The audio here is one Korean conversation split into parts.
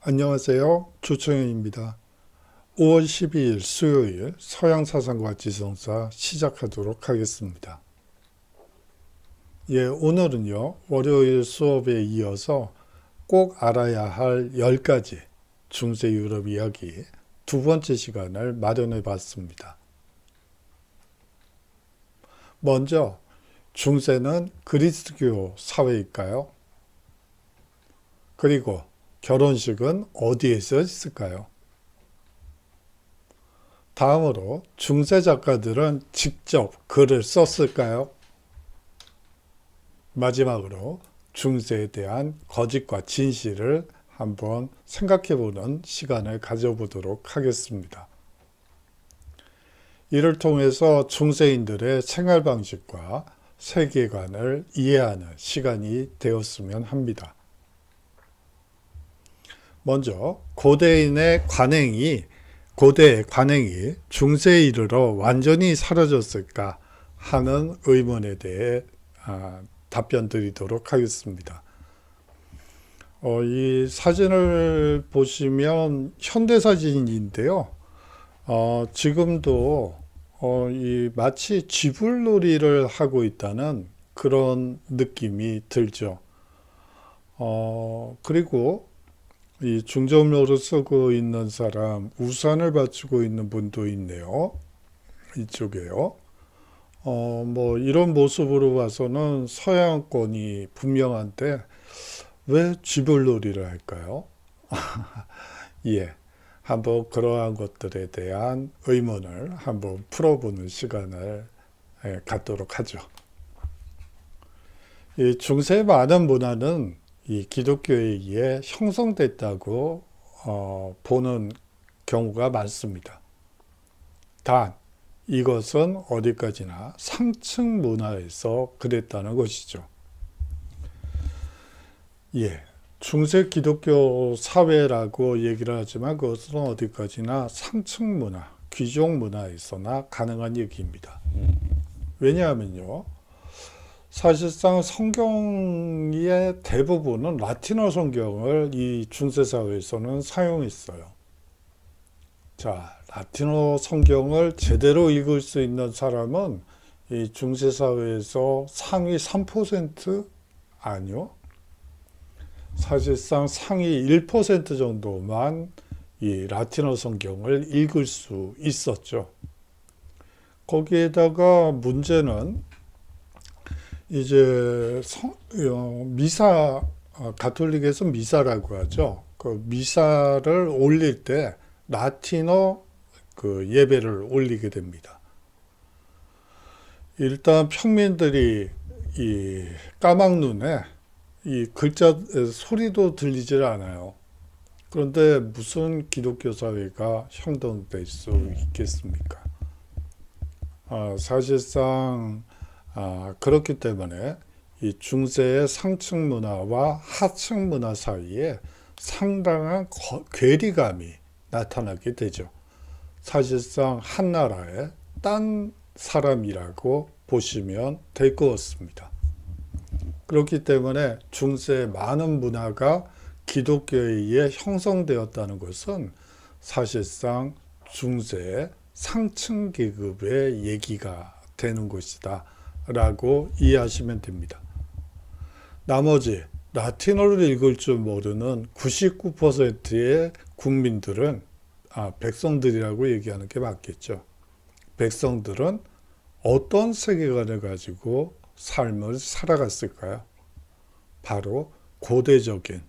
안녕하세요. 조청현입니다. 5월 12일 수요일 서양사상과 지성사 시작하도록 하겠습니다. 오늘은요, 월요일 수업에 이어서 꼭 알아야 할 10가지 중세 유럽 이야기 두 번째 시간을 마련해 봤습니다. 먼저, 중세는 그리스도 사회일까요? 그리고 결혼식은 어디에서 있을까요? 다음으로 중세 작가들은 직접 글을 썼을까요? 마지막으로 중세에 대한 거짓과 진실을 한번 생각해보는 시간을 가져보도록 하겠습니다. 이를 통해서 중세인들의 생활 방식과 세계관을 이해하는 시간이 되었으면 합니다. 먼저 고대의 관행이 중세에 이르러 완전히 사라졌을까 하는 의문에 대해 답변 드리도록 하겠습니다. 이 사진을 보시면 현대사진인데요. 지금도 마치 쥐불놀이를 하고 있다는 그런 느낌이 들죠. 그리고 이 중저음료를 쓰고 있는 사람, 우산을 받치고 있는 분도 있네요. 이쪽에요. 이런 모습으로 봐서는 서양권이 분명한데 왜 쥐불놀이를 할까요? 한번 그러한 것들에 대한 의문을 한번 풀어보는 시간을 갖도록 하죠. 이 중세 많은 문화는 이 기독교에 의해 형성됐다고 보는 경우가 많습니다. 단 이것은 어디까지나 상층 문화에서 그랬다는 것이죠. 중세 기독교 사회라고 얘기를 하지만 그것은 어디까지나 상층 문화, 귀족 문화에서나 가능한 얘기입니다. 왜냐하면요. 사실상 성경의 대부분은 라틴어 성경을 이 중세사회에서는 사용했어요. 자, 라틴어 성경을 제대로 읽을 수 있는 사람은 이 중세사회에서 상위 3%? 아니요. 사실상 상위 1% 정도만 이 라틴어 성경을 읽을 수 있었죠. 거기에다가 문제는 이제 미사, 가톨릭에서 미사라고 하죠. 그 미사를 올릴 때 라틴어 그 예배를 올리게 됩니다. 일단 평민들이 이 까막눈에 이 글자 소리도 들리질 않아요. 그런데 무슨 기독교 사회가 형성될 수 있겠습니까? 사실상 그렇기 때문에 이 중세의 상층 문화와 하층 문화 사이에 상당한 괴리감이 나타나게 되죠. 사실상 한 나라의 딴 사람이라고 보시면 될 것 같습니다. 그렇기 때문에 중세의 많은 문화가 기독교에 의해 형성되었다는 것은 사실상 중세의 상층 계급의 얘기가 되는 것이다 라고 이해하시면 됩니다. 나머지 라틴어를 읽을 줄 모르는 99%의 국민들은 백성들이라고 얘기하는 게 맞겠죠. 백성들은 어떤 세계관을 가지고 삶을 살아갔을까요? 바로 고대적인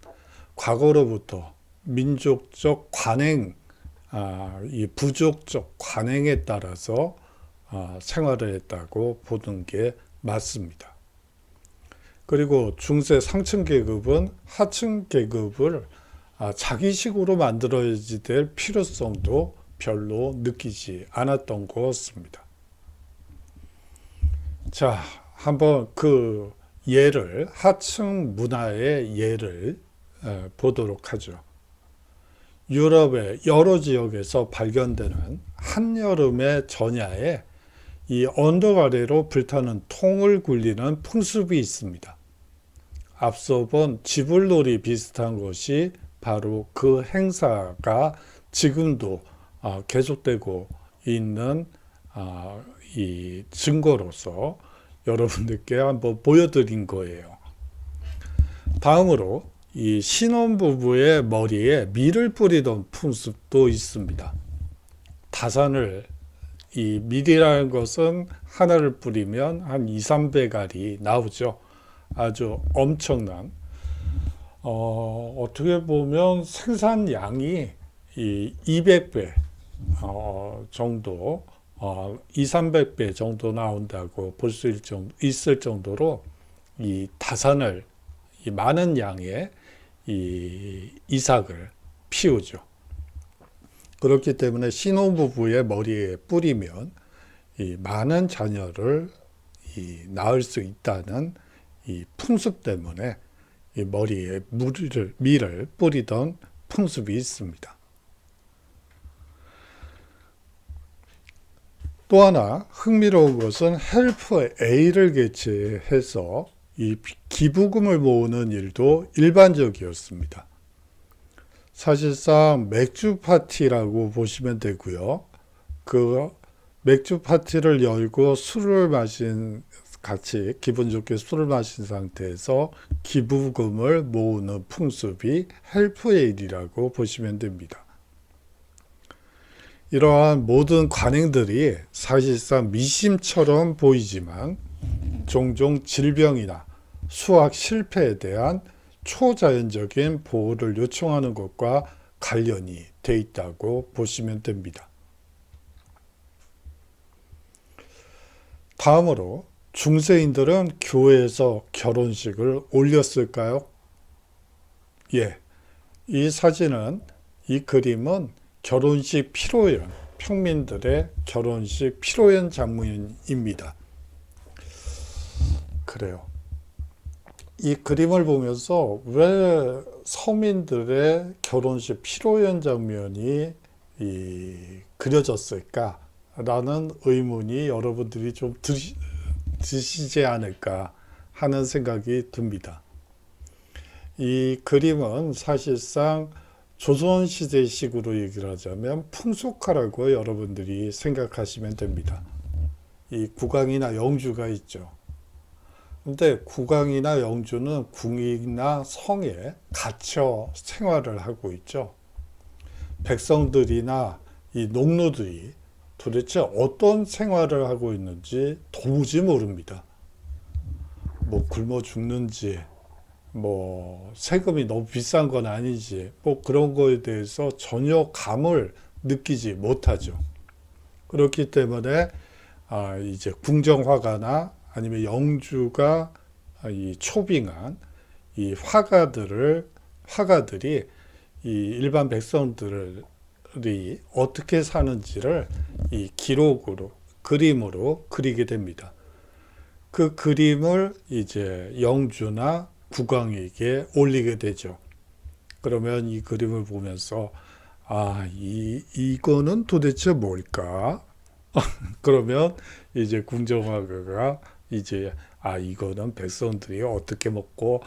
과거로부터 민족적 관행, 이 부족적 관행에 따라서 생활을 했다고 보는 게 맞습니다. 그리고 중세 상층 계급은 하층 계급을 자기식으로 만들어야지 될 필요성도 별로 느끼지 않았던 것 같습니다. 자, 한번 그 예를, 하층 문화의 예를 보도록 하죠. 유럽의 여러 지역에서 발견되는 한여름의 전야에 이 언덕 아래로 불타는 통을 굴리는 풍습이 있습니다. 앞서 본 지불놀이 비슷한 것이 바로 그 행사가 지금도 계속되고 있는 이 증거로서 여러분들께 한번 보여드린 거예요. 다음으로 이 신혼부부의 머리에 밀을 뿌리던 풍습도 있습니다. 다산을, 이 밀이라는 것은 하나를 뿌리면 한 2, 3배갈이 나오죠. 아주 엄청난, 어떻게 보면 생산량이 이 200배 정도, 2, 300배 정도 나온다고 볼 수 있을 정도로 이 다산을, 이 많은 양의 이 이삭을 피우죠. 그렇기 때문에 신혼부부의 머리에 뿌리면 이 많은 자녀를 낳을 수 있다는 이 풍습 때문에 이 머리에 밀을 뿌리던 풍습이 있습니다. 또 하나 흥미로운 것은 헬프 A를 개최해서 이 기부금을 모으는 일도 일반적이었습니다. 사실상 맥주 파티라고 보시면 되고요. 그 맥주 파티를 열고 같이 기분 좋게 술을 마신 상태에서 기부금을 모으는 풍습이 헬프에일이라고 보시면 됩니다. 이러한 모든 관행들이 사실상 미심처럼 보이지만 종종 질병이나 수학 실패에 대한 초자연적인 보호를 요청하는 것과 관련이 돼 있다고 보시면 됩니다. 다음으로 중세인들은 교회에서 결혼식을 올렸을까요? 예, 이 그림은 결혼식 피로연, 평민들의 결혼식 피로연 장면입니다. 그래요. 이 그림을 보면서 왜 서민들의 결혼식 피로연 장면이 그려졌을까라는 의문이 여러분들이 좀 드시지 않을까 하는 생각이 듭니다. 이 그림은 사실상 조선시대식으로 얘기를 하자면 풍속화라고 여러분들이 생각하시면 됩니다. 이 국왕이나 영주가 있죠. 근데 국왕이나 영주는 궁이나 성에 갇혀 생활을 하고 있죠. 백성들이나 이 농노들이 도대체 어떤 생활을 하고 있는지 도무지 모릅니다. 뭐 굶어 죽는지, 뭐 세금이 너무 비싼 건 아닌지, 뭐 그런 거에 대해서 전혀 감을 느끼지 못하죠. 그렇기 때문에 이제 궁정화가나 아니면 영주가 이 초빙한 이 화가들이 이 일반 백성들이 어떻게 사는지를 이 기록으로, 그림으로 그리게 됩니다. 그 그림을 이제 영주나 국왕에게 올리게 되죠. 그러면 이 그림을 보면서 이거는 도대체 뭘까? 그러면 이제 궁정화가가 이제 이거는 백성들이 어떻게 먹고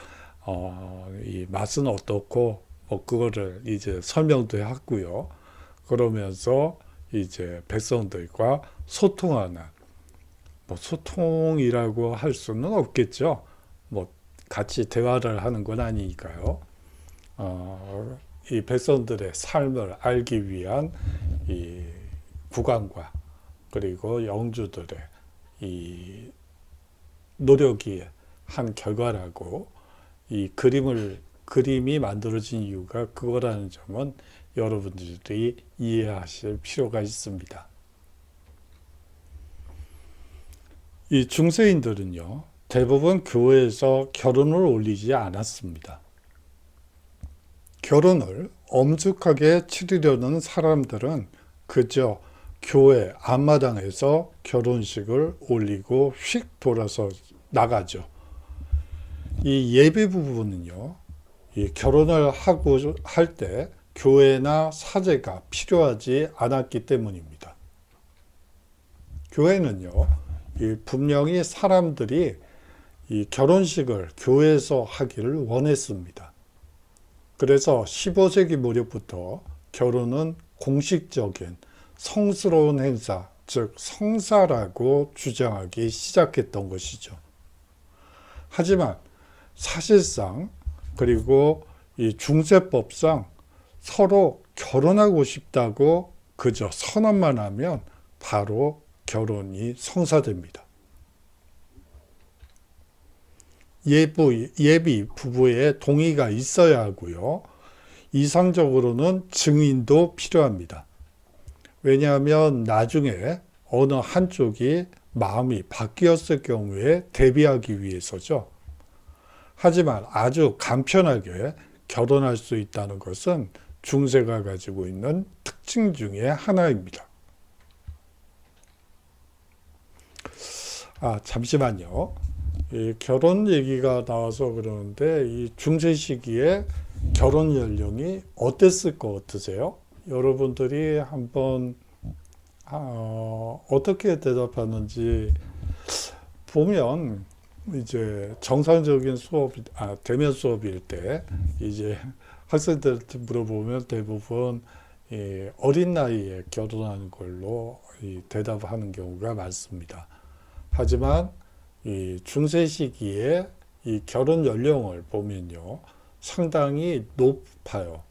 이 맛은 어떻고 뭐 그거를 이제 설명도 하고요. 그러면서 이제 백성들과 소통하는, 뭐 소통이라고 할 수는 없겠죠. 뭐 같이 대화를 하는 건 아니니까요. 이 백성들의 삶을 알기 위한 이 국왕과 그리고 영주들의 이 노력이 한 결과라고 이 그림이 만들어진 이유가 그거라는 점은 여러분들이 이해하실 필요가 있습니다. 이 중세인들은요, 대부분 교회에서 결혼을 올리지 않았습니다. 결혼을 엄숙하게 치르려는 사람들은 그저 교회 앞마당에서 결혼식을 올리고 휙 돌아서 나가죠. 이 예비 부부는요, 이 결혼을 하고 할 때 교회나 사제가 필요하지 않았기 때문입니다. 교회는요, 분명히 사람들이 이 결혼식을 교회에서 하기를 원했습니다. 그래서 15세기 무렵부터 결혼은 공식적인 성스러운 행사, 즉 성사라고 주장하기 시작했던 것이죠. 하지만 사실상 그리고 이 중세법상 서로 결혼하고 싶다고 그저 선언만 하면 바로 결혼이 성사됩니다. 예비 부부의 동의가 있어야 하고요. 이상적으로는 증인도 필요합니다. 왜냐하면 나중에 어느 한쪽이 마음이 바뀌었을 경우에 대비하기 위해서죠. 하지만 아주 간편하게 결혼할 수 있다는 것은 중세가 가지고 있는 특징 중에 하나입니다. 잠시만요. 이 결혼 얘기가 나와서 그러는데 이 중세 시기에 결혼 연령이 어땠을 것 같으세요? 여러분들이 한번 어떻게 대답하는지 보면 이제 정상적인 대면 수업일 때 이제 학생들한테 물어보면 대부분 어린 나이에 결혼하는 걸로 대답하는 경우가 많습니다. 하지만 이 중세 시기에 이 결혼 연령을 보면요, 상당히 높아요.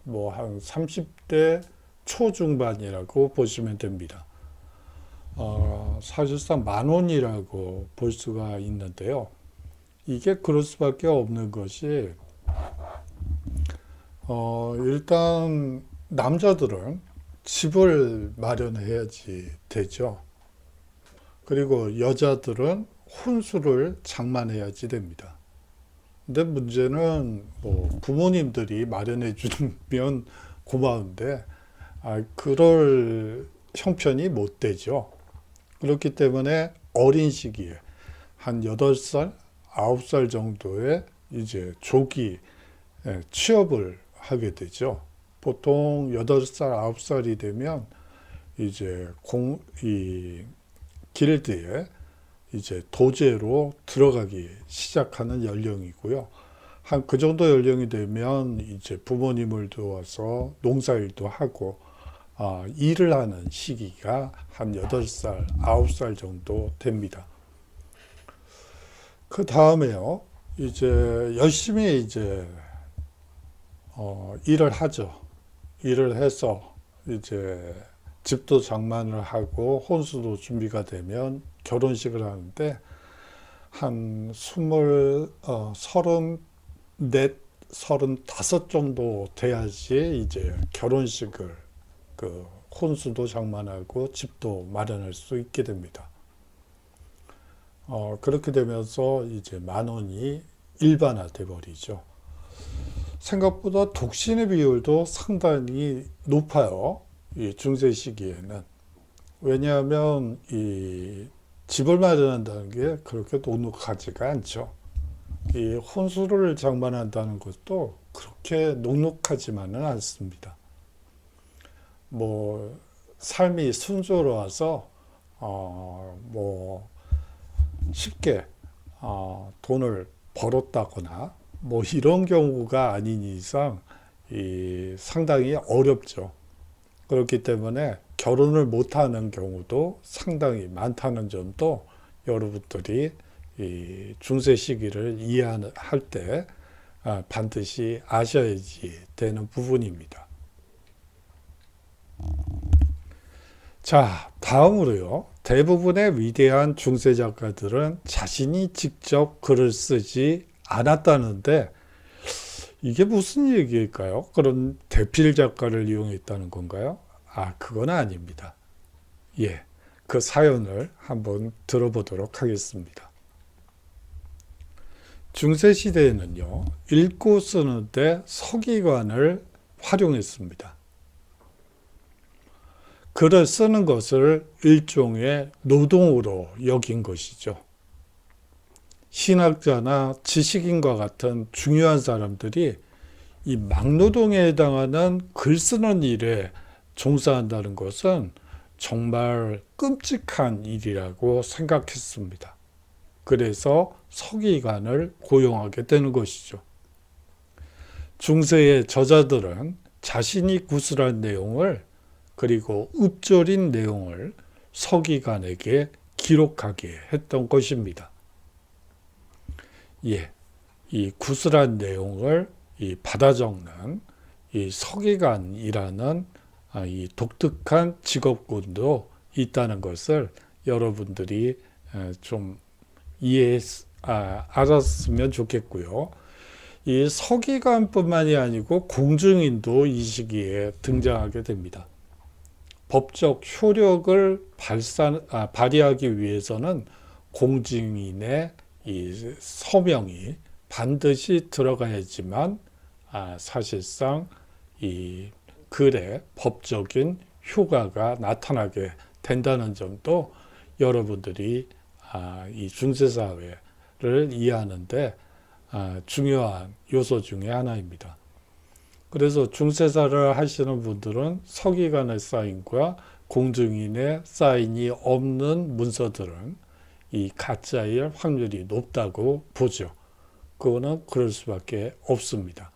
뭐 한 30대 초중반이라고 보시면 됩니다. 사실상 만원이라고 볼 수가 있는데요. 이게 그럴 수밖에 없는 것이 일단 남자들은 집을 마련해야지 되죠. 그리고 여자들은 혼수를 장만해야지 됩니다. 근데 문제는 뭐 부모님들이 마련해 주면 고마운데 그럴 형편이 못 되죠. 그렇기 때문에 어린 시기에 한 8살, 9살 정도에 이제 조기 취업을 하게 되죠. 보통 8살, 9살이 되면 이제 길드에 이제 도제로 들어가기 시작하는 연령이고요. 한 그 정도 연령이 되면 이제 부모님을 도와서 농사일도 하고 일을 하는 시기가 한 8살, 9살 정도 됩니다. 그 다음에요, 이제 열심히 이제 일을 하죠. 일을 해서 이제 집도 장만을 하고 혼수도 준비가 되면 결혼식을 하는데 한 34, 35 정도 돼야지 이제 결혼식을 혼수도 장만하고 집도 마련할 수 있게 됩니다. 그렇게 되면서 이제 만원이 일반화돼 버리죠. 생각보다 독신의 비율도 상당히 높아요. 이 중세 시기에는. 왜냐하면 이 집을 마련한다는 게 그렇게 녹록하지가 않죠. 이 혼수를 장만한다는 것도 그렇게 녹록하지만은 않습니다. 뭐 삶이 순조로워서 뭐 쉽게 돈을 벌었다거나 뭐 이런 경우가 아닌 이상 상당히 어렵죠. 그렇기 때문에 결혼을 못하는 경우도 상당히 많다는 점도 여러분들이 이 중세 시기를 이해할 때 반드시 아셔야지 되는 부분입니다. 자, 다음으로요. 대부분의 위대한 중세 작가들은 자신이 직접 글을 쓰지 않았다는데 이게 무슨 얘기일까요? 그럼 대필 작가를 이용했다는 건가요? 그건 아닙니다. 그 사연을 한번 들어보도록 하겠습니다. 중세 시대에는요, 읽고 쓰는데 서기관을 활용했습니다. 글을 쓰는 것을 일종의 노동으로 여긴 것이죠. 신학자나 지식인과 같은 중요한 사람들이 이 막노동에 해당하는 글 쓰는 일에 종사한다는 것은 정말 끔찍한 일이라고 생각했습니다. 그래서 서기관을 고용하게 되는 것이죠. 중세의 저자들은 자신이 구술한 내용을 그리고 읊조린 내용을 서기관에게 기록하게 했던 것입니다. 예, 이 구술한 내용을 받아 적는 이 서기관이라는 이 독특한 직업군도 있다는 것을 여러분들이 좀 알았으면 좋겠고요. 이 서기관뿐만이 아니고 공증인도 이 시기에 등장하게 됩니다. 법적 효력을 발휘하기 위해서는 공증인의 이 서명이 반드시 들어가야지만 사실상 이 글의 법적인 효과가 나타나게 된다는 점도 여러분들이 이 중세사회를 이해하는데 중요한 요소 중에 하나입니다. 그래서 중세사를 하시는 분들은 서기관의 사인과 공증인의 사인이 없는 문서들은 이 가짜일 확률이 높다고 보죠. 그거는 그럴 수밖에 없습니다.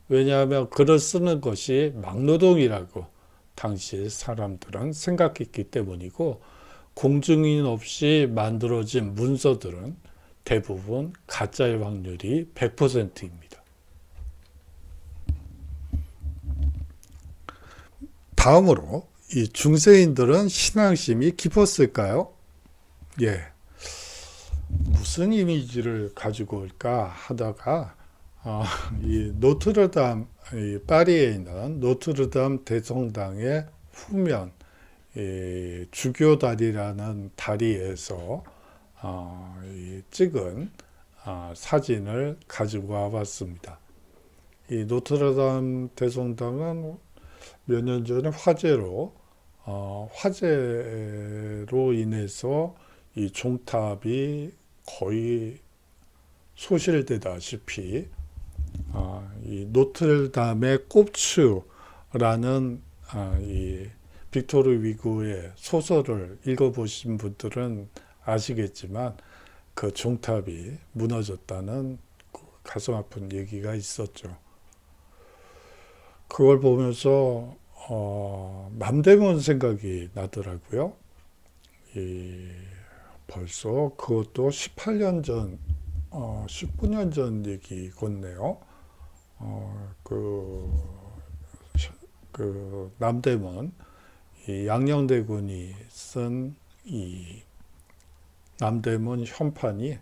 왜냐하면 글을 쓰는 것이 막노동이라고 당시 사람들은 생각했기 때문이고, 공증인 없이 만들어진 문서들은 대부분 가짜일 확률이 100%입니다. 다음으로 이 중세인들은 신앙심이 깊었을까요? 예, 무슨 이미지를 가지고 올까 하다가 이 노트르담, 이 파리에 있는 노트르담 대성당의 후면 주교다리라는 다리에서 찍은 사진을 가지고 와봤습니다. 이 노트르담 대성당은 몇 년 전에 화재로 인해서 이 종탑이 거의 소실되다시피 이 노트르담의 꼽추라는 이 빅토르 위고의 소설을 읽어보신 분들은 아시겠지만 그 종탑이 무너졌다는 가슴 아픈 얘기가 있었죠. 그걸 보면서 남대문 생각이 나더라고요. 벌써 그것도 18년 전, 19년 전 얘기 같네요. 그 남대문 이 양녕대군이 쓴 이 남대문 현판이 이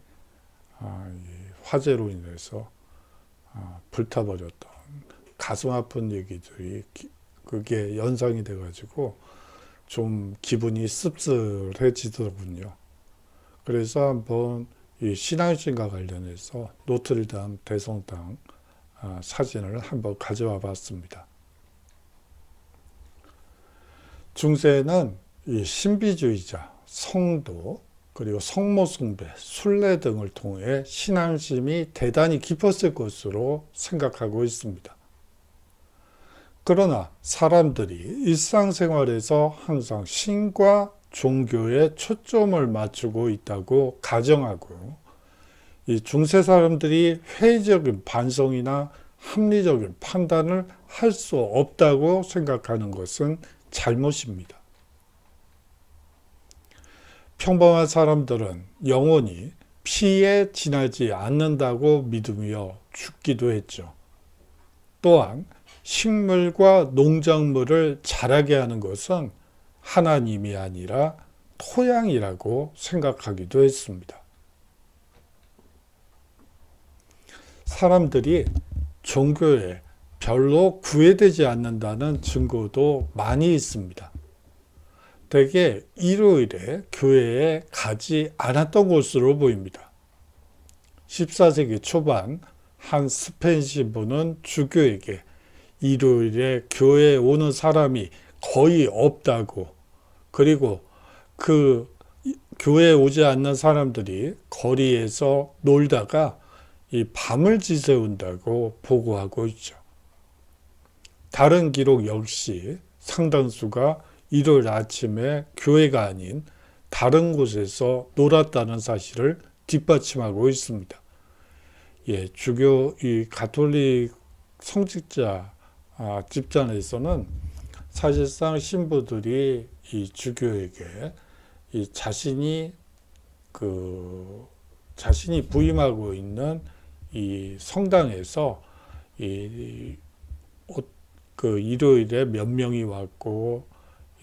화재로 인해서 불타버렸던 가슴 아픈 얘기들이 그게 연상이 돼가지고 좀 기분이 씁쓸해지더군요. 그래서 한번 이 신앙심과 관련해서 노트르담 대성당 사진을 한번 가져와 봤습니다. 중세에는 이 신비주의자, 성도, 그리고 성모 숭배, 순례 등을 통해 신앙심이 대단히 깊었을 것으로 생각하고 있습니다. 그러나 사람들이 일상생활에서 항상 신과 종교에 초점을 맞추고 있다고 가정하고, 이 중세 사람들이 회의적인 반성이나 합리적인 판단을 할 수 없다고 생각하는 것은 잘못입니다. 평범한 사람들은 영원히 피에 지나지 않는다고 믿으며 죽기도 했죠. 또한 식물과 농작물을 자라게 하는 것은 하나님이 아니라 토양이라고 생각하기도 했습니다. 사람들이 종교에 별로 구애되지 않는다는 증거도 많이 있습니다. 대개 일요일에 교회에 가지 않았던 것으로 보입니다. 14세기 초반 한 스페인 신부는 주교에게 일요일에 교회에 오는 사람이 거의 없다고, 그리고 그 교회에 오지 않는 사람들이 거리에서 놀다가 이 밤을 지새운다고 보고하고 있죠. 다른 기록 역시 상당수가 일요일 아침에 교회가 아닌 다른 곳에서 놀았다는 사실을 뒷받침하고 있습니다. 이 가톨릭 성직자 집단에서는 사실상 신부들이 이 주교에게 이 자신이 부임하고 있는 이 성당에서 그 일요일에 몇 명이 왔고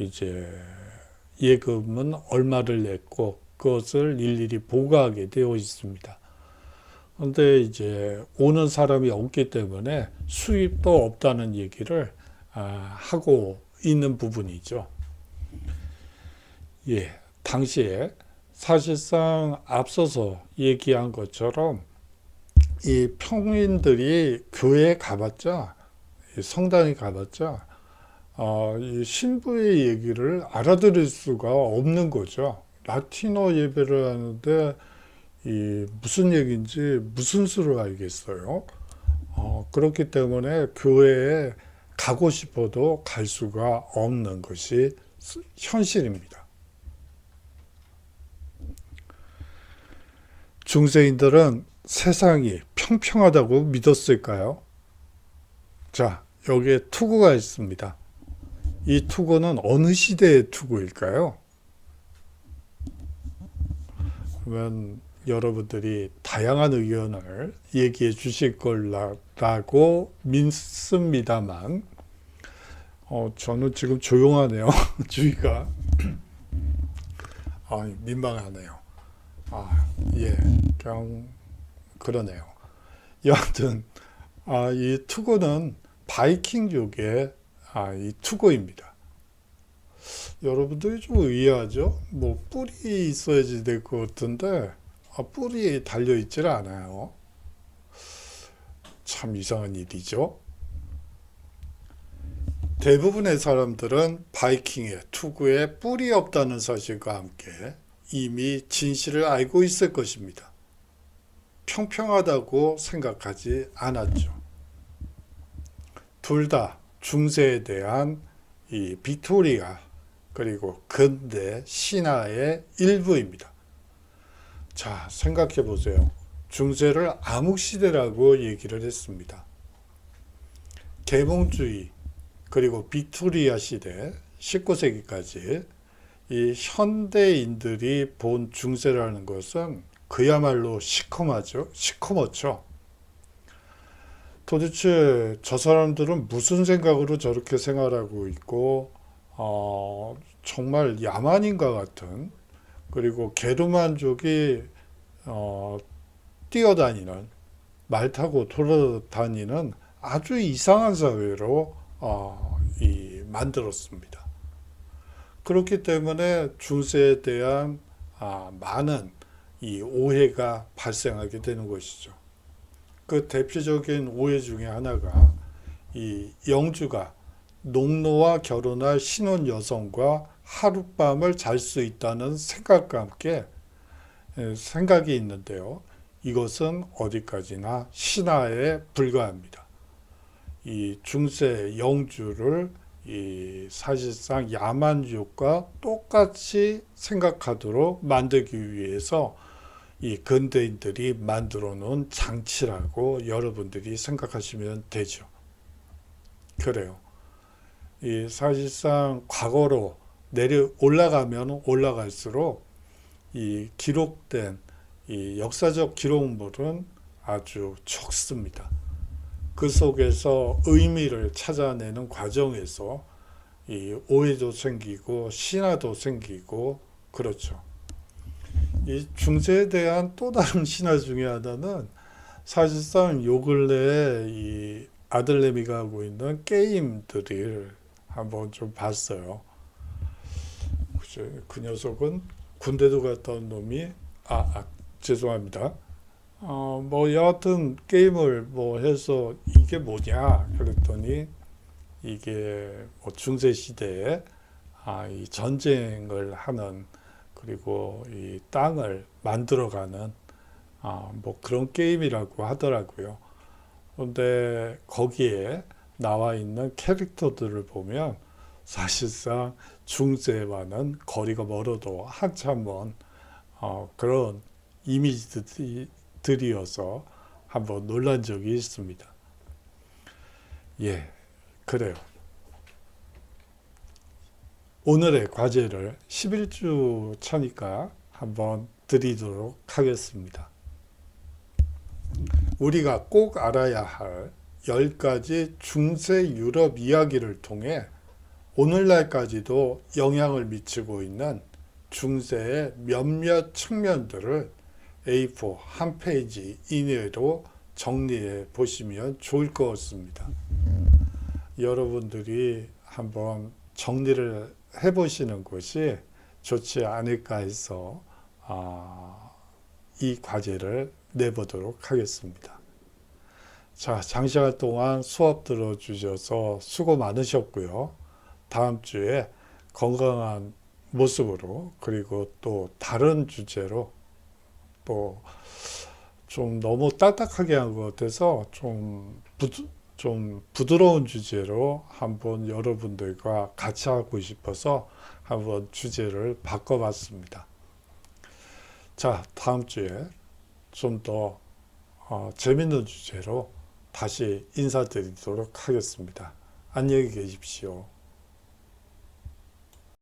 이제 예금은 얼마를 냈고 그것을 일일이 보고하게 되어 있습니다. 그런데 이제 오는 사람이 없기 때문에 수입도 없다는 얘기를 하고 있는 부분이죠. 예, 당시에 사실상 앞서서 얘기한 것처럼 이 평민들이 교회에 가봤자, 성당에 가봤자 이 신부의 얘기를 알아들을 수가 없는 거죠. 라틴어 예배를 하는데 이 무슨 얘기인지 무슨 수를 알겠어요. 그렇기 때문에 교회에 가고 싶어도 갈 수가 없는 것이 현실입니다. 중세인들은 세상이 평평하다고 믿었을까요? 자, 여기에 투구가 있습니다. 이 투구는 어느 시대의 투구일까요? 그러면 여러분들이 다양한 의견을 얘기해 주실 거라고 믿습니다만 저는 지금 조용하네요. 주위가 민망하네요. 예, 그냥 그러네요. 여하튼 이 투구는 바이킹족의 이 투구입니다. 여러분들이 좀 의아하죠? 뭐 뿔이 있어야지 될 것 같은데 뿔이 달려있질 않아요. 참 이상한 일이죠. 대부분의 사람들은 바이킹의 투구에 뿔이 없다는 사실과 함께 이미 진실을 알고 있을 것입니다. 평평하다고 생각하지 않았죠. 둘 다 중세에 대한 이 빅토리아 그리고 근대 신화의 일부입니다. 자, 생각해 보세요. 중세를 암흑시대라고 얘기를 했습니다. 계몽주의 그리고 빅토리아 시대 19세기까지 이 현대인들이 본 중세라는 것은 그야말로 시커멓죠. 도대체 저 사람들은 무슨 생각으로 저렇게 생활하고 있고 정말 야만인과 같은 그리고 게르만족이 뛰어다니는 말 타고 돌아다니는 아주 이상한 사회로 만들었습니다. 그렇기 때문에 중세에 대한 많은 이 오해가 발생하게 되는 것이죠. 그 대표적인 오해 중에 하나가 이 영주가 농노와 결혼할 신혼 여성과 하룻밤을 잘 수 있다는 생각과 함께 생각이 있는데요. 이것은 어디까지나 신화에 불과합니다. 이 중세 영주를 사실상 야만족과 똑같이 생각하도록 만들기 위해서 이 근대인들이 만들어 놓은 장치라고 여러분들이 생각하시면 되죠. 그래요. 사실상 과거로 올라가면 올라갈수록 이 기록된 이 역사적 기록물은 아주 적습니다. 그 속에서 의미를 찾아내는 과정에서 이 오해도 생기고 신화도 생기고 그렇죠. 이 중세에 대한 또 다른 신화 중에 하나는 사실상 요 근래에 이 아들내미가 하고 있는 게임들을 한번 좀 봤어요. 그 녀석은 군대도 갔다 온 놈이 죄송합니다. 뭐 여하튼 게임을 뭐 해서 이게 뭐냐 그랬더니 이게 뭐 중세 시대에 이 전쟁을 하는 그리고 이 땅을 만들어가는 뭐 그런 게임이라고 하더라고요. 그런데 거기에 나와 있는 캐릭터들을 보면 사실상 중세와는 거리가 멀어도 한참 먼 그런 이미지들이어서 한번 놀란 적이 있습니다. 예, 그래요. 오늘의 과제를 11주 차니까 한번 드리도록 하겠습니다. 우리가 꼭 알아야 할 10가지 중세 유럽 이야기를 통해 오늘날까지도 영향을 미치고 있는 중세의 몇몇 측면들을 A4 한 페이지 이내로 정리해 보시면 좋을 것 같습니다. 여러분들이 한번 정리를 해보시는 것이 좋지 않을까 해서 이 과제를 내보도록 하겠습니다. 자, 장시간 동안 수업 들어주셔서 수고 많으셨고요. 다음 주에 건강한 모습으로 그리고 또 다른 주제로 또 좀 너무 딱딱하게 한 것 같아서 좀 부드러운 주제로 한번 여러분들과 같이 하고 싶어서 한번 주제를 바꿔봤습니다. 자, 다음 주에 좀 더 재밌는 주제로 다시 인사드리도록 하겠습니다. 안녕히 계십시오.